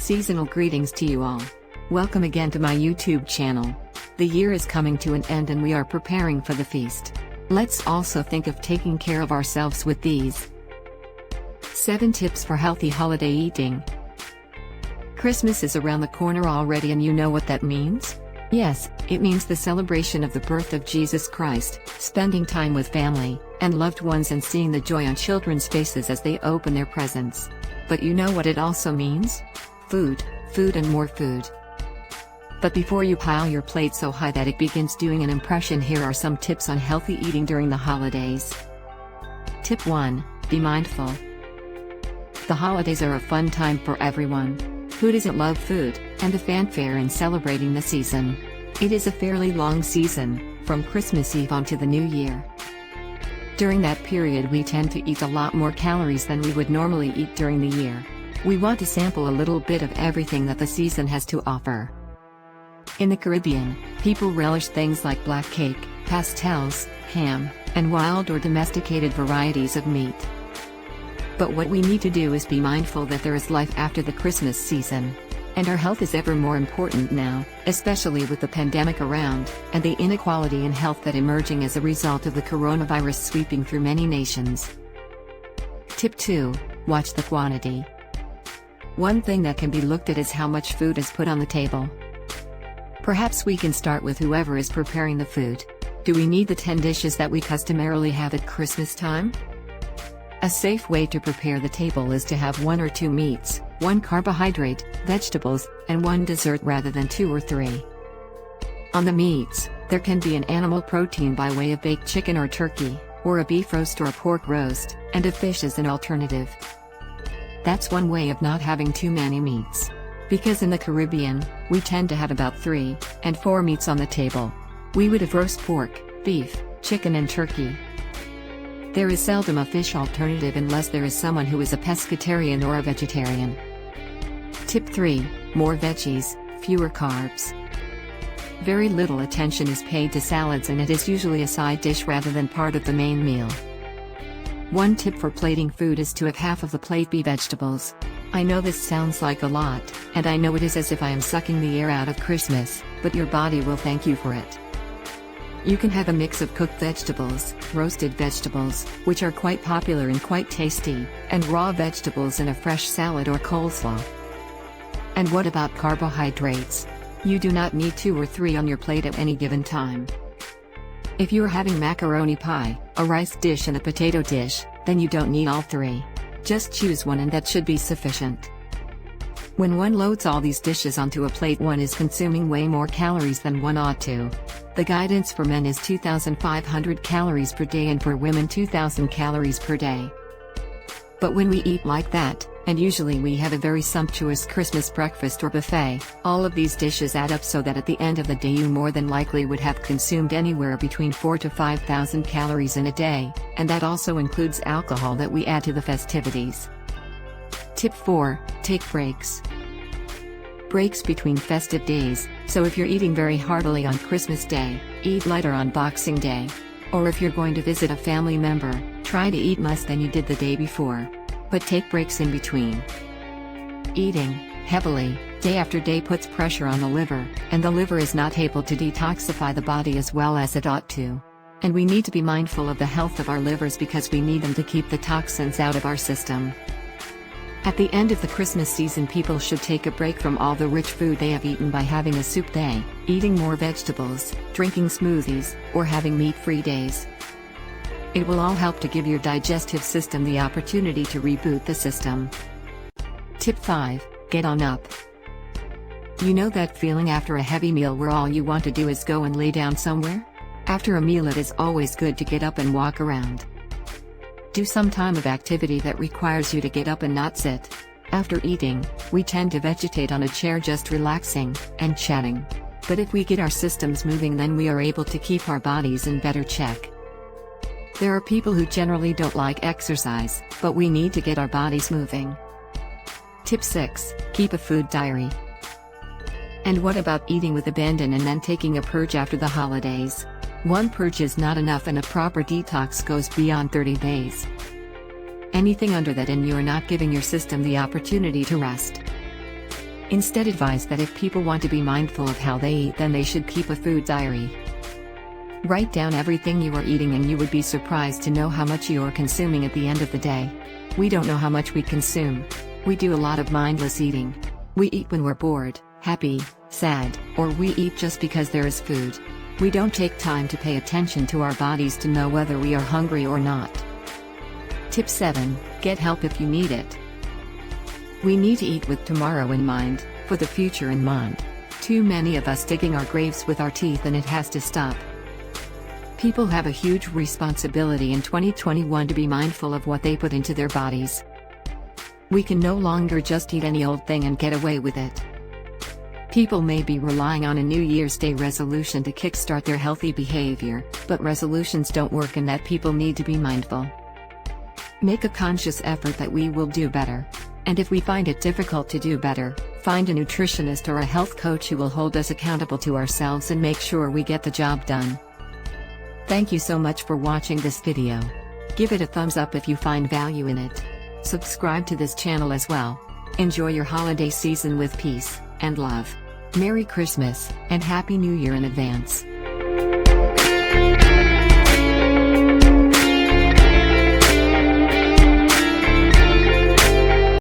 Seasonal greetings to you all. Welcome again to my YouTube channel. The year is coming to an end and we are preparing for the feast. Let's also think of taking care of ourselves with these 7 tips for healthy holiday eating. Christmas is around the corner already, and you know what that means? Yes, it means the celebration of the birth of Jesus Christ, spending time with family and loved ones and seeing the joy on children's faces as they open their presents. But you know what it also means? Food, food and more food. But before you pile your plate so high that it begins doing an impression, here are some tips on healthy eating during the holidays. Tip 1. Be mindful. The holidays are a fun time for everyone. Who doesn't love food and the fanfare in celebrating the season? It is a fairly long season, from Christmas Eve on to the New Year. During that period we tend to eat a lot more calories than we would normally eat during the year. We want to sample a little bit of everything that the season has to offer. In the Caribbean, people relish things like black cake, pastels, ham, and wild or domesticated varieties of meat. But what we need to do is be mindful that there is life after the Christmas season. And our health is ever more important now, especially with the pandemic around, and the inequality in health that emerging as a result of the coronavirus sweeping through many nations. Tip 2. Watch the quantity. One thing that can be looked at is how much food is put on the table. Perhaps we can start with whoever is preparing the food. Do we need the 10 dishes that we customarily have at Christmas time? A safe way to prepare the table is to have 1 or 2 meats, 1 carbohydrate, vegetables, and 1 dessert rather than 2 or 3. On the meats, there can be an animal protein by way of baked chicken or turkey, or a beef roast or a pork roast, and a fish as an alternative. That's one way of not having too many meats. Because in the Caribbean, we tend to have about 3 and 4 meats on the table. We would have roast pork, beef, chicken and turkey. There is seldom a fish alternative unless there is someone who is a pescatarian or a vegetarian. Tip 3. More veggies, fewer carbs. Very little attention is paid to salads, and it is usually a side dish rather than part of the main meal. One tip for plating food is to have half of the plate be vegetables. I know this sounds like a lot, and I know it is, as if I am sucking the air out of Christmas, but your body will thank you for it. You can have a mix of cooked vegetables, roasted vegetables, which are quite popular and quite tasty, and raw vegetables in a fresh salad or coleslaw. And what about carbohydrates? You do not need 2 or 3 on your plate at any given time. If you are having macaroni pie, a rice dish and a potato dish, then you don't need all 3. Just choose one and that should be sufficient. When one loads all these dishes onto a plate, one is consuming way more calories than one ought to. The guidance for men is 2,500 calories per day and for women 2,000 calories per day. But when we eat like that, and usually we have a very sumptuous Christmas breakfast or buffet, all of these dishes add up so that at the end of the day you more than likely would have consumed anywhere between 4,000 to 5,000 calories in a day, and that also includes alcohol that we add to the festivities. Tip 4. Take breaks. Breaks between festive days, so if you're eating very heartily on Christmas Day, eat lighter on Boxing Day. Or if you're going to visit a family member, try to eat less than you did the day before. But take breaks in between. Eating heavily, day after day, puts pressure on the liver, and the liver is not able to detoxify the body as well as it ought to. And we need to be mindful of the health of our livers because we need them to keep the toxins out of our system. At the end of the Christmas season, people should take a break from all the rich food they have eaten by having a soup day, eating more vegetables, drinking smoothies, or having meat-free days. It will all help to give your digestive system the opportunity to reboot the system. Tip 5. Get on up. You know that feeling after a heavy meal where all you want to do is go and lay down somewhere? After a meal it is always good to get up and walk around. Do some time of activity that requires you to get up and not sit. After eating, we tend to vegetate on a chair just relaxing and chatting. But if we get our systems moving, then we are able to keep our bodies in better check. There are people who generally don't like exercise, but we need to get our bodies moving. Tip 6. Keep a food diary. And what about eating with abandon and then taking a purge after the holidays? One purge is not enough, and a proper detox goes beyond 30 days. Anything under that and you are not giving your system the opportunity to rest. Instead, advise that if people want to be mindful of how they eat, then they should keep a food diary. Write down everything you are eating and you would be surprised to know how much you are consuming at the end of the day. We don't know how much we consume. We do a lot of mindless eating. We eat when we're bored, happy, sad, or we eat just because there is food. We don't take time to pay attention to our bodies to know whether we are hungry or not. Tip 7. Get help if you need it. We need to eat with tomorrow in mind, for the future in mind. Too many of us digging our graves with our teeth, and it has to stop. People have a huge responsibility in 2021 to be mindful of what they put into their bodies. We can no longer just eat any old thing and get away with it. People may be relying on a New Year's Day resolution to kickstart their healthy behavior, but resolutions don't work, and that people need to be mindful. Make a conscious effort that we will do better. And if we find it difficult to do better, find a nutritionist or a health coach who will hold us accountable to ourselves and make sure we get the job done. Thank you so much for watching this video. Give it a thumbs up if you find value in it. Subscribe to this channel as well. Enjoy your holiday season with peace and love. Merry Christmas and Happy New Year in advance.